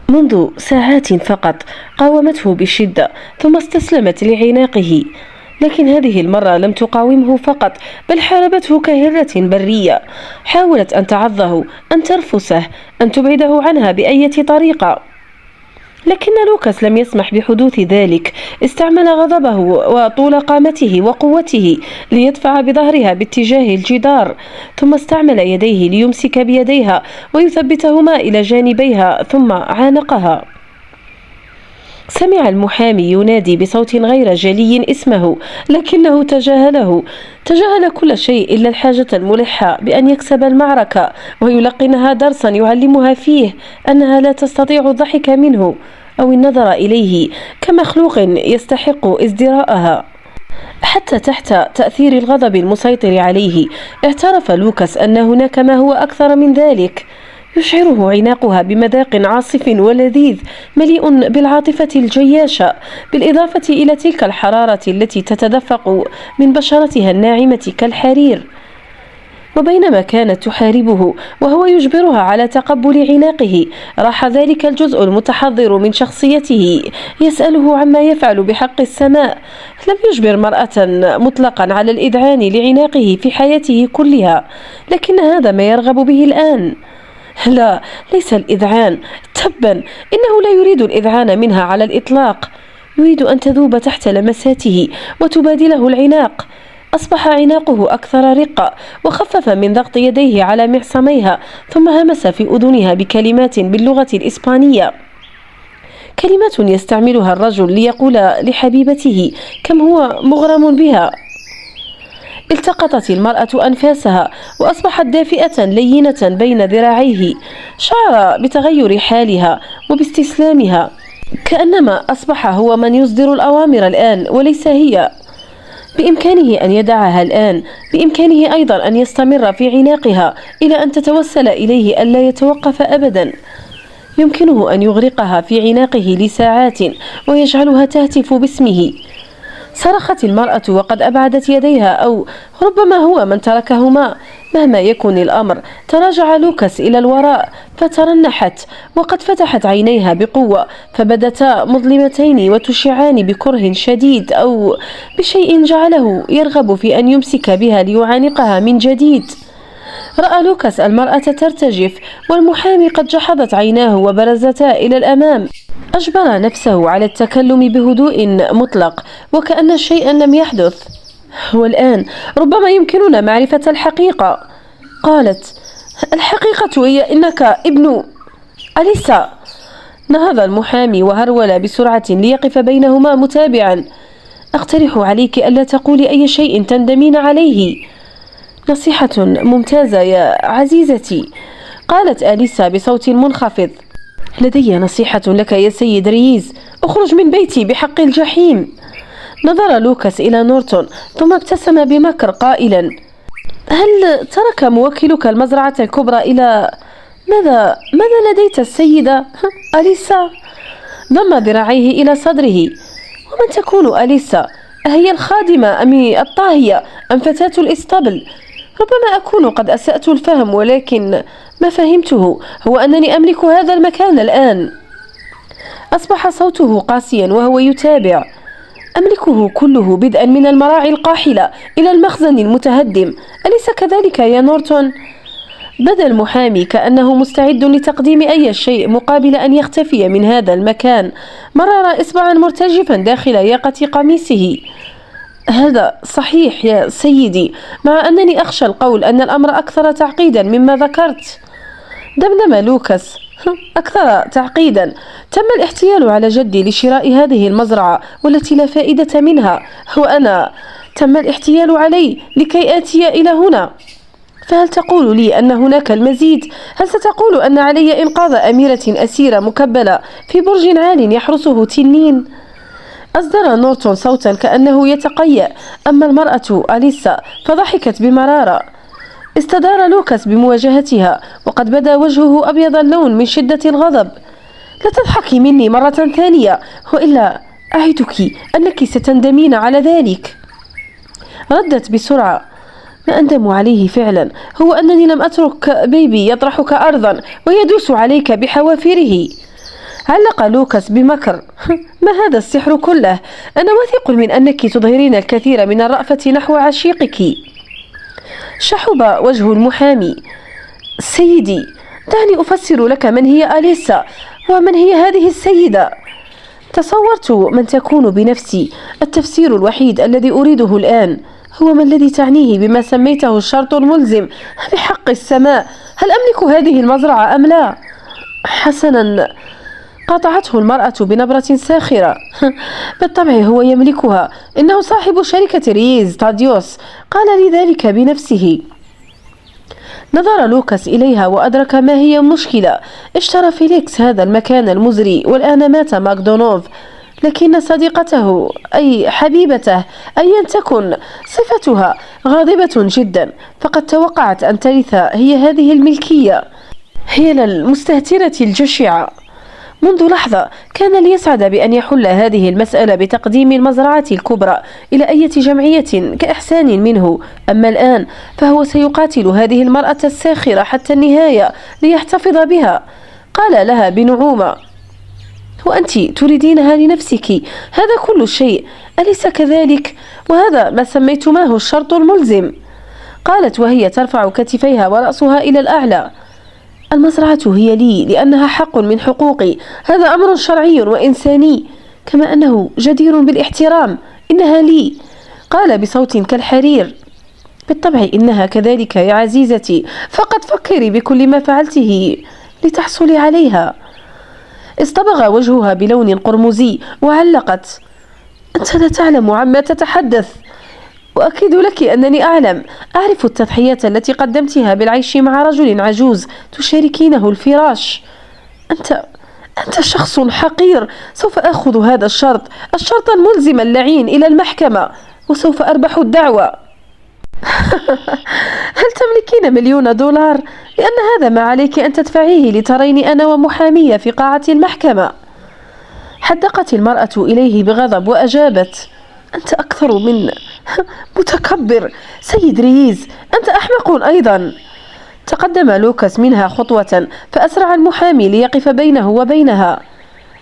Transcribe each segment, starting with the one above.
منذ ساعات فقط قاومته بشدة ثم استسلمت لعناقه، لكن هذه المرة لم تقاومه فقط بل حاربته كهرة برية. حاولت أن تعضه، أن ترفسه، أن تبعده عنها بأية طريقة، لكن لوكاس لم يسمح بحدوث ذلك. استعمل غضبه وطول قامته وقوته ليدفع بظهرها باتجاه الجدار، ثم استعمل يديه ليمسك بيديها ويثبتهما إلى جانبيها، ثم عانقها. سمع المحامي ينادي بصوت غير جلي اسمه، لكنه تجاهل كل شيء إلا الحاجة الملحة بأن يكسب المعركة ويلقنها درسا يعلمها فيه أنها لا تستطيع الضحك منه أو النظر إليه كمخلوق يستحق ازدراءها. حتى تحت تأثير الغضب المسيطر عليه اعترف لوكاس أن هناك ما هو أكثر من ذلك. يشعره عناقها بمذاق عاصف ولذيذ مليء بالعاطفة الجياشة، بالإضافة إلى تلك الحرارة التي تتدفق من بشرتها الناعمة كالحرير. وبينما كانت تحاربه وهو يجبرها على تقبل عناقه، راح ذلك الجزء المتحضر من شخصيته يسأله عما يفعل بحق السماء. لم يجبر مرأة مطلقا على الإذعان لعناقه في حياته كلها، لكن هذا ما يرغب به الآن. لا، ليس الإذعان، تبا، إنه لا يريد الإذعان منها على الإطلاق. يريد أن تذوب تحت لمساته وتبادله العناق. أصبح عناقه أكثر رقة وخفف من ضغط يديه على معصميها، ثم همس في أذنها بكلمات باللغة الإسبانية، كلمات يستعملها الرجل ليقول لحبيبته كم هو مغرم بها. التقطت المرأة أنفاسها وأصبحت دافئة لينة بين ذراعيه. شعر بتغير حالها وباستسلامها، كأنما أصبح هو من يصدر الأوامر الآن وليس هي. بإمكانه أن يدعها الآن، بإمكانه أيضا أن يستمر في عناقها إلى أن تتوسل إليه ألا يتوقف أبدا. يمكنه أن يغرقها في عناقه لساعات ويجعلها تهتف باسمه. صرخت المرأة وقد أبعدت يديها، أو ربما هو من تركهما. مهما يكن الأمر، تراجع لوكاس إلى الوراء فترنحت، وقد فتحت عينيها بقوة فبدتا مظلمتين وتشعان بكره شديد أو بشيء جعله يرغب في أن يمسك بها ليعانقها من جديد. رأى لوكاس المرأة ترتجف والمحامي قد جحظت عيناه وبرزتا إلى الأمام. أجبر نفسه على التكلم بهدوء مطلق وكأن شيئا لم يحدث. والآن ربما يمكننا معرفة الحقيقة، قالت. الحقيقة هي إنك ابن أليسا. نهض المحامي وهرول بسرعة ليقف بينهما متابعا. أقترح عليك ألا تقولي أي شيء تندمين عليه. نصيحة ممتازة يا عزيزتي، قالت أليسا بصوت منخفض. لدي نصيحة لك يا سيد ريز، اخرج من بيتي بحق الجحيم. نظر لوكاس إلى نورتون ثم ابتسم بمكر قائلا: هل ترك موكلك المزرعة الكبرى إلى ماذا لديت السيدة أليسا؟ ضم ذراعيه إلى صدره. ومن تكون أليسا؟ أهي الخادمة أم الطاهية أم فتاة الإسطبل؟ ربما أكون قد أسأت الفهم، ولكن ما فهمته هو أنني أملك هذا المكان الآن. أصبح صوته قاسيا وهو يتابع. أملكه كله، بدءا من المراعي القاحلة إلى المخزن المتهدم، أليس كذلك يا نورتون؟ بدا المحامي كأنه مستعد لتقديم أي شيء مقابل أن يختفي من هذا المكان. مرر إصبعا مرتجفا داخل ياقة قميصه. هذا صحيح يا سيدي، مع أنني أخشى القول أن الأمر أكثر تعقيدا مما ذكرت. دمدم لوكاس: أكثر تعقيدا؟ تم الاحتيال على جدي لشراء هذه المزرعة والتي لا فائدة منها، وأنا تم الاحتيال علي لكي آتي إلى هنا. فهل تقول لي أن هناك المزيد؟ هل ستقول أن علي إنقاذ أميرة أسيرة مكبلة في برج عال يحرسه تنين؟ أصدر نورتون صوتا كأنه يتقيأ، أما المرأة أليسا فضحكت بمرارة. استدار لوكاس بمواجهتها وقد بدا وجهه أبيض اللون من شدة الغضب. لا تضحكي مني مرة ثانية، وإلا أعدك أنك ستندمين على ذلك. ردت بسرعة: ما أندم عليه فعلا هو أنني لم أترك بيبي يطرحك أرضا ويدوس عليك بحوافره. علق لوكاس بمكر. ما هذا السحر كله؟ أنا واثق من أنك تظهرين الكثير من الرأفة نحو عشيقك. شحب وجه المحامي. سيدي، دعني أفسر لك من هي أليسا ومن هي هذه السيدة. تصورت من تكون بنفسي. التفسير الوحيد الذي أريده الآن هو ما الذي تعنيه بما سميته الشرط الملزم. بحق السماء، هل أملك هذه المزرعة أم لا؟ حسنا، قاطعته المرأة بنبرة ساخرة. بالطبع هو يملكها، إنه صاحب شركة رييز تاديوس، قال لي ذلك بنفسه. نظر لوكاس إليها وأدرك ما هي المشكلة. اشترى فيليكس هذا المكان المزري والآن مات ماكدونوف، لكن صديقته أي حبيبته أيا تكن صفتها غاضبة جدا، فقد توقعت أن ترث هي هذه الملكية. هي المستهترة الجشعة. منذ لحظة كان ليسعد بأن يحل هذه المسألة بتقديم المزرعة الكبرى إلى أي جمعية كإحسان منه، أما الآن فهو سيقاتل هذه المرأة الساخرة حتى النهاية ليحتفظ بها. قال لها بنعومة: وأنت تريدينها لنفسك، هذا كل شيء، أليس كذلك؟ وهذا ما سميتماه الشرط الملزم. قالت وهي ترفع كتفيها ورأسها إلى الأعلى: المزرعة هي لي لأنها حق من حقوقي، هذا أمر شرعي وإنساني، كما أنه جدير بالاحترام. إنها لي. قال بصوت كالحرير: بالطبع إنها كذلك يا عزيزتي، فقد فكري بكل ما فعلته لتحصلي عليها. اصطبغ وجهها بلون قرمزي وعلقت: أنت لا تعلم عما تتحدث. وأكد لك أنني أعرف التضحيات التي قدمتها بالعيش مع رجل عجوز تشاركينه الفراش. أنت شخص حقير. سوف أخذ هذا الشرط الملزم اللعين إلى المحكمة، وسوف أربح الدعوة. هل تملكين $1,000,000؟ لأن هذا ما عليك أن تدفعيه لتريني أنا ومحامية في قاعة المحكمة. حدقت المرأة إليه بغضب وأجابت: أنت أكثر من متكبر. سيد رييز، أنت أحمق أيضا. تقدم لوكاس منها خطوة، فأسرع المحامي ليقف بينه وبينها.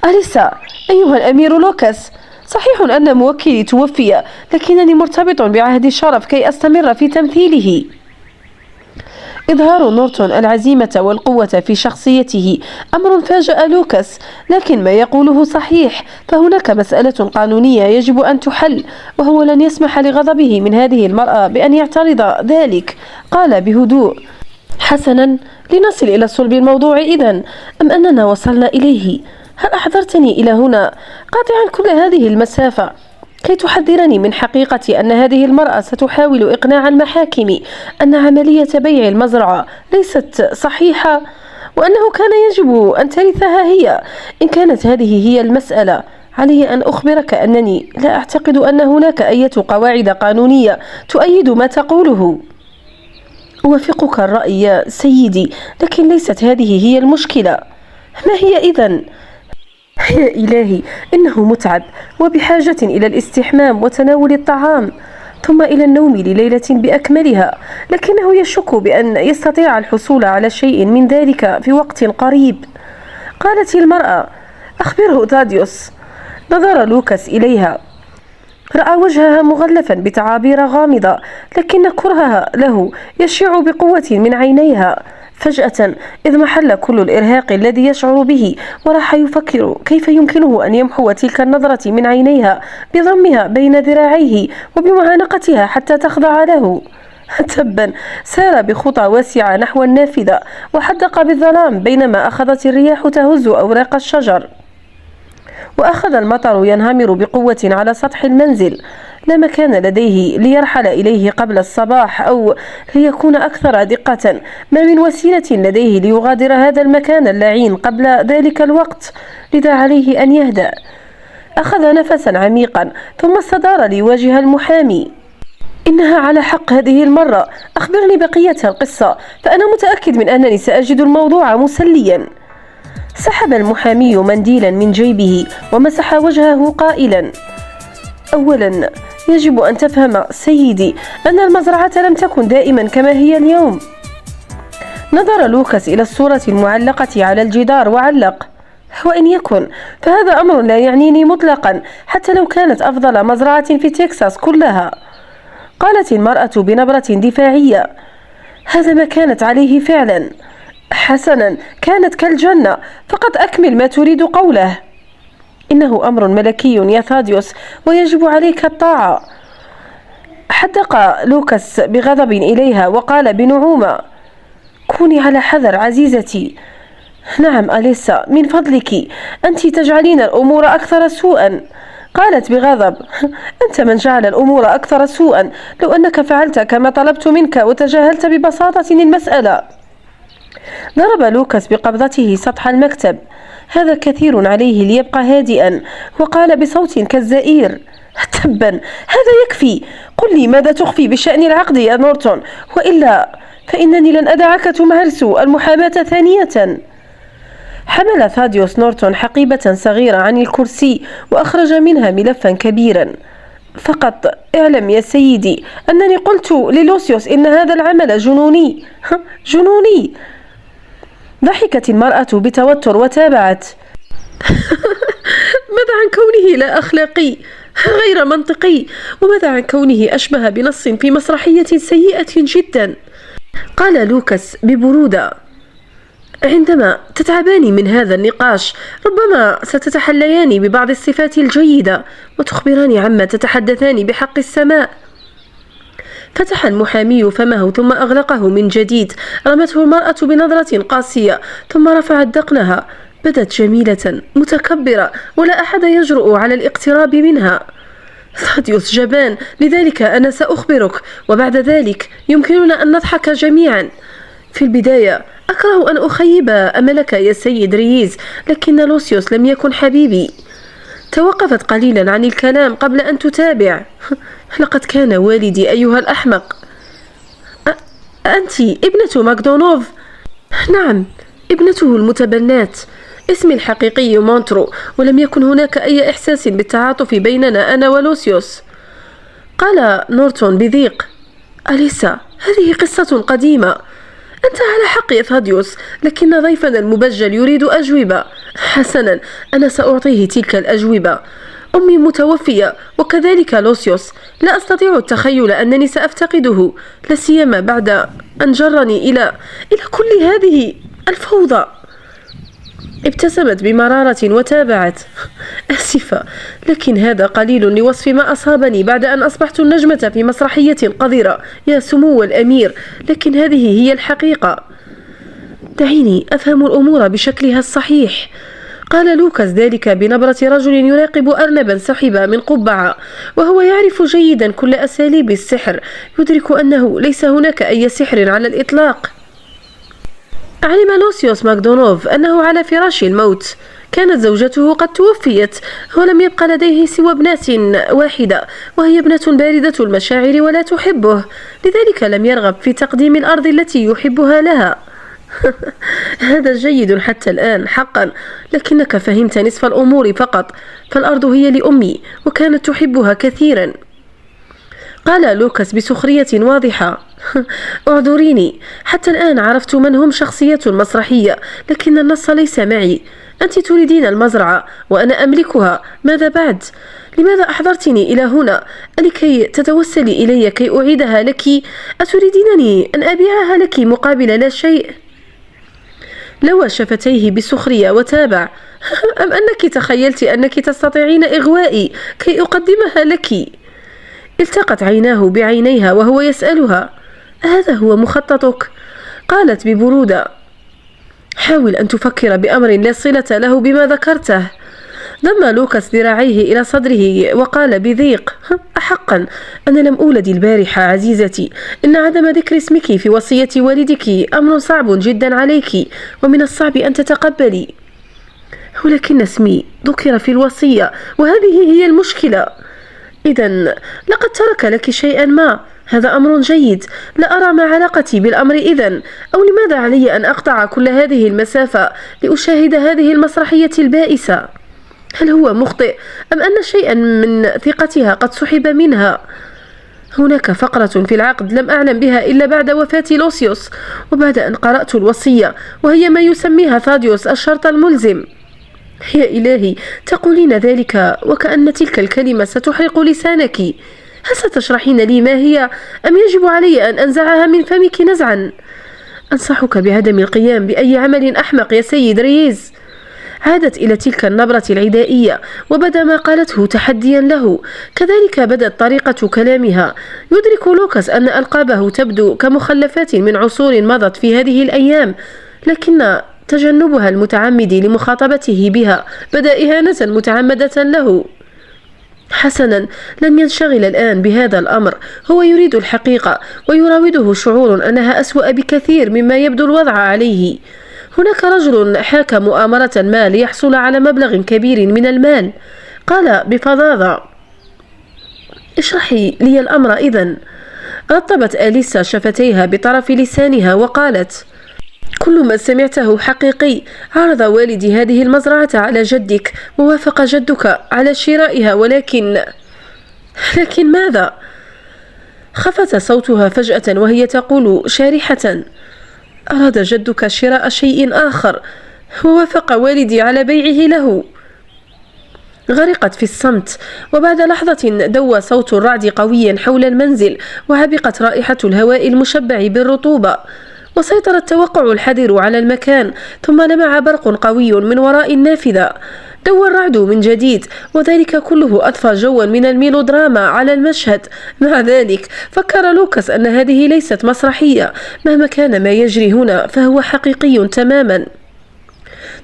أليسا، أيها الأمير لوكاس، صحيح أن موكلي توفي، لكنني مرتبط بعهد الشرف كي أستمر في تمثيله. إظهار نورتون العزيمة والقوة في شخصيته أمر فاجأ لوكاس، لكن ما يقوله صحيح، فهناك مسألة قانونية يجب أن تحل، وهو لن يسمح لغضبه من هذه المرأة بأن يعترض ذلك. قال بهدوء: حسنا، لنصل إلى صلب الموضوع إذن، أم أننا وصلنا إليه؟ هل أحضرتني إلى هنا قاطعا كل هذه المسافة كي تحذرني من حقيقة أن هذه المرأة ستحاول إقناع المحاكم أن عملية بيع المزرعة ليست صحيحة، وأنه كان يجب أن ترثها هي؟ إن كانت هذه هي المسألة، علي أن أخبرك أنني لا أعتقد أن هناك أي قواعد قانونية تؤيد ما تقوله. أوافقك الرأي يا سيدي، لكن ليست هذه هي المشكلة. ما هي إذن؟ يا إلهي، إنه متعب وبحاجة إلى الاستحمام وتناول الطعام، ثم إلى النوم لليلة بأكملها، لكنه يشك بأن يستطيع الحصول على شيء من ذلك في وقت قريب. قالت المرأة: أخبره تاديوس. نظر لوكاس إليها، رأى وجهها مغلفا بتعابير غامضة، لكن كرهها له يشع بقوة من عينيها. فجأة اضمحل كل الإرهاق الذي يشعر به، وراح يفكر كيف يمكنه أن يمحو تلك النظرة من عينيها بضمها بين ذراعيه وبمعانقتها حتى تخضع له. تبا، سار بخطى واسعة نحو النافذة وحدق بالظلام، بينما أخذت الرياح تهز أوراق الشجر، وأخذ المطر ينهمر بقوة على سطح المنزل. لا مكان لديه ليرحل إليه قبل الصباح، أو ليكون أكثر دقة، ما من وسيلة لديه ليغادر هذا المكان اللعين قبل ذلك الوقت، لذا عليه أن يهدأ. أخذ نفسا عميقا ثم استدار ليواجه المحامي. إنها على حق هذه المرة، أخبرني بقية القصة، فأنا متأكد من أنني سأجد الموضوع مسليا. سحب المحامي منديلا من جيبه ومسح وجهه قائلا: أولا، يجب أن تفهم سيدي أن المزرعة لم تكن دائما كما هي اليوم. نظر لوكاس إلى الصورة المعلقة على الجدار وعلق: وإن يكن فهذا أمر لا يعنيني مطلقا، حتى لو كانت أفضل مزرعة في تكساس كلها. قالت المرأة بنبرة دفاعية: هذا ما كانت عليه فعلا. حسنا، كانت كالجنة، فقط أكمل ما تريد قوله. إنه أمر ملكي يا ثاديوس، ويجب عليك الطاعة. حدق لوكاس بغضب إليها وقال بنعومة: كوني على حذر عزيزتي. نعم أليسا، من فضلك، أنت تجعلين الأمور أكثر سوءا. قالت بغضب: أنت من جعل الأمور أكثر سوءا، لو أنك فعلت كما طلبت منك وتجاهلت ببساطة المسألة. ضرب لوكاس بقبضته سطح المكتب: هذا كثير عليه ليبقى هادئا. وقال بصوت كالزئير: تبا، هذا يكفي. قل لي ماذا تخفي بشأن العقد يا نورتون، وإلا فإنني لن أدعك تمارس المحاماة ثانية. حمل ثاديوس نورتون حقيبة صغيرة عن الكرسي وأخرج منها ملفا كبيرا. فقط اعلم يا سيدي أنني قلت للوسيوس إن هذا العمل جنوني. جنوني. ضحكت المرأة بتوتر وتابعت: ماذا عن كونه لا أخلاقي، غير منطقي، وماذا عن كونه أشبه بنص في مسرحية سيئة جدا؟ قال لوكاس ببرودة: عندما تتعبان من هذا النقاش ربما ستتحليان ببعض الصفات الجيدة وتخبران عما تتحدثان بحق السماء. فتح المحامي فمه ثم أغلقه من جديد. رمته المرأة بنظرة قاسية ثم رفعت دقنها. بدت جميلة متكبرة ولا أحد يجرؤ على الاقتراب منها. ثاديوس جبان، لذلك أنا سأخبرك، وبعد ذلك يمكننا أن نضحك جميعا. في البداية أكره أن أخيب أملك يا سيد رييز، لكن لوسيوس لم يكن حبيبي. توقفت قليلا عن الكلام قبل أن تتابع: لقد كان والدي أيها الأحمق. أنت ابنة ماكدونوف؟ نعم، ابنته المتبنات. اسمي الحقيقي مونترو، ولم يكن هناك أي إحساس بالتعاطف بيننا أنا ولوسيوس. قال نورتون بضيق: أليسا، هذه قصة قديمة. أنت على حق يا ثاديوس، لكن ضيفنا المبجل يريد أجوبة. حسنا، أنا سأعطيه تلك الأجوبة. أمي متوفية، وكذلك لوسيوس. لا أستطيع التخيل أنني سأفتقده، لا سيما بعد أن جرني إلى كل هذه الفوضى. ابتسمت بمرارة وتابعت: آسفة، لكن هذا قليل لوصف ما أصابني بعد أن أصبحت النجمة في مسرحية قذرة يا سمو الأمير، لكن هذه هي الحقيقة. دعيني أفهم الأمور بشكلها الصحيح. قال لوكاس ذلك بنبرة رجل يراقب أرنبا سحب من قبعة، وهو يعرف جيدا كل أساليب السحر، يدرك أنه ليس هناك أي سحر على الإطلاق. علم لوسيوس ماكدونوف أنه على فراش الموت. كانت زوجته قد توفيت، ولم يبق لديه سوى ابنة واحدة، وهي ابنة باردة المشاعر ولا تحبه، لذلك لم يرغب في تقديم الأرض التي يحبها لها. هذا جيد حتى الآن حقا، لكنك فهمت نصف الأمور فقط، فالأرض هي لأمي وكانت تحبها كثيرا. قال لوكاس بسخرية واضحة: اعذريني، حتى الآن عرفت من هم شخصية المسرحية، لكن النص ليس معي. أنت تريدين المزرعة وأنا أملكها، ماذا بعد؟ لماذا أحضرتني إلى هنا؟ ألكي تتوسلي إلي كي أعيدها لك؟ أتريدينني أن أبيعها لك مقابل لا شيء؟ لوى شفتيه بسخرية وتابع: أم أنك تخيلت أنك تستطيعين إغوائي كي أقدمها لك؟ التقت عيناه بعينيها وهو يسألها: هذا هو مخططك؟ قالت ببرودة: حاول أن تفكر بأمر لا صلة له بما ذكرته. ضم لوكاس ذراعيه إلى صدره وقال بضيق: أحقا أنا لم أولد البارحة عزيزتي، إن عدم ذكر اسمك في وصية والدك أمر صعب جدا عليك، ومن الصعب أن تتقبلي. ولكن اسمي ذكر في الوصية، وهذه هي المشكلة. إذن لقد ترك لك شيئا ما، هذا أمر جيد. لا أرى ما علاقتي بالأمر إذن، أو لماذا علي أن أقطع كل هذه المسافة لأشاهد هذه المسرحية البائسة؟ هل هو مخطئ أم أن شيئا من ثقتها قد سحب منها؟ هناك فقرة في العقد لم أعلم بها إلا بعد وفاة لوسيوس، وبعد أن قرأت الوصية، وهي ما يسميها ثاديوس الشرط الملزم. يا إلهي، تقولين ذلك وكأن تلك الكلمة ستحرق لسانك. هل ستشرحين لي ما هي، أم يجب علي أن أنزعها من فمك نزعا؟ أنصحك بعدم القيام بأي عمل أحمق يا سيد ريز. عادت إلى تلك النبرة العدائية، وبدا ما قالته تحديا له، كذلك بدت طريقة كلامها. يدرك لوكاس أن ألقابه تبدو كمخلفات من عصور مضت في هذه الأيام، لكن تجنبها المتعمد لمخاطبته بها بدا إهانة متعمدة له. حسنا، لن ينشغل الآن بهذا الأمر، هو يريد الحقيقة، ويراوده شعور أنها أسوأ بكثير مما يبدو الوضع عليه. هناك رجل حاك مؤامرة ما ليحصل على مبلغ كبير من المال. قال بفظاظة: اشرحي لي الأمر إذن. رطبت أليسا شفتيها بطرف لسانها وقالت: كل ما سمعته حقيقي. عرض والدي هذه المزرعة على جدك، ووافق جدك على شرائها، لكن ماذا؟ خفت صوتها فجأة وهي تقول شارحة: أراد جدك شراء شيء آخر، ووافق والدي على بيعه له. غرقت في الصمت، وبعد لحظة دوى صوت الرعد قويا حول المنزل، وعبقت رائحة الهواء المشبع بالرطوبة، وسيطر التوقع الحذر على المكان. ثم لمع برق قوي من وراء النافذة. دوى الرعد من جديد، وذلك كله أضفى جوا من الميلودراما على المشهد. مع ذلك فكر لوكاس أن هذه ليست مسرحية، مهما كان ما يجري هنا فهو حقيقي تماما.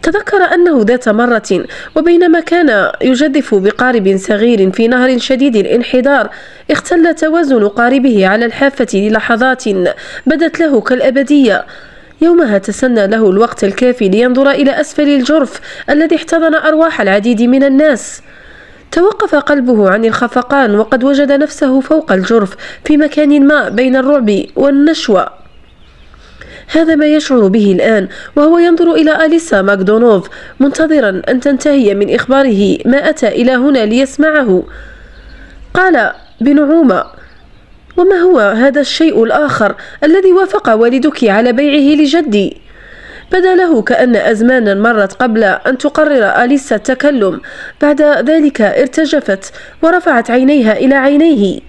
تذكر أنه ذات مرة وبينما كان يجدف بقارب صغير في نهر شديد الانحدار، اختل توازن قاربه على الحافة للحظات بدت له كالأبدية. يومها تسنى له الوقت الكافي لينظر إلى أسفل الجرف الذي احتضن أرواح العديد من الناس. توقف قلبه عن الخفقان، وقد وجد نفسه فوق الجرف في مكان ما بين الرعب والنشوة. هذا ما يشعر به الآن وهو ينظر إلى أليسا ماكدونوف، منتظرا أن تنتهي من إخباره ما أتى إلى هنا ليسمعه. قال بنعومة: وما هو هذا الشيء الآخر الذي وافق والدك على بيعه لجدي؟ بدا له كأن أزمانا مرت قبل أن تقرر أليسا التكلم. بعد ذلك ارتجفت ورفعت عينيها إلى عينيه.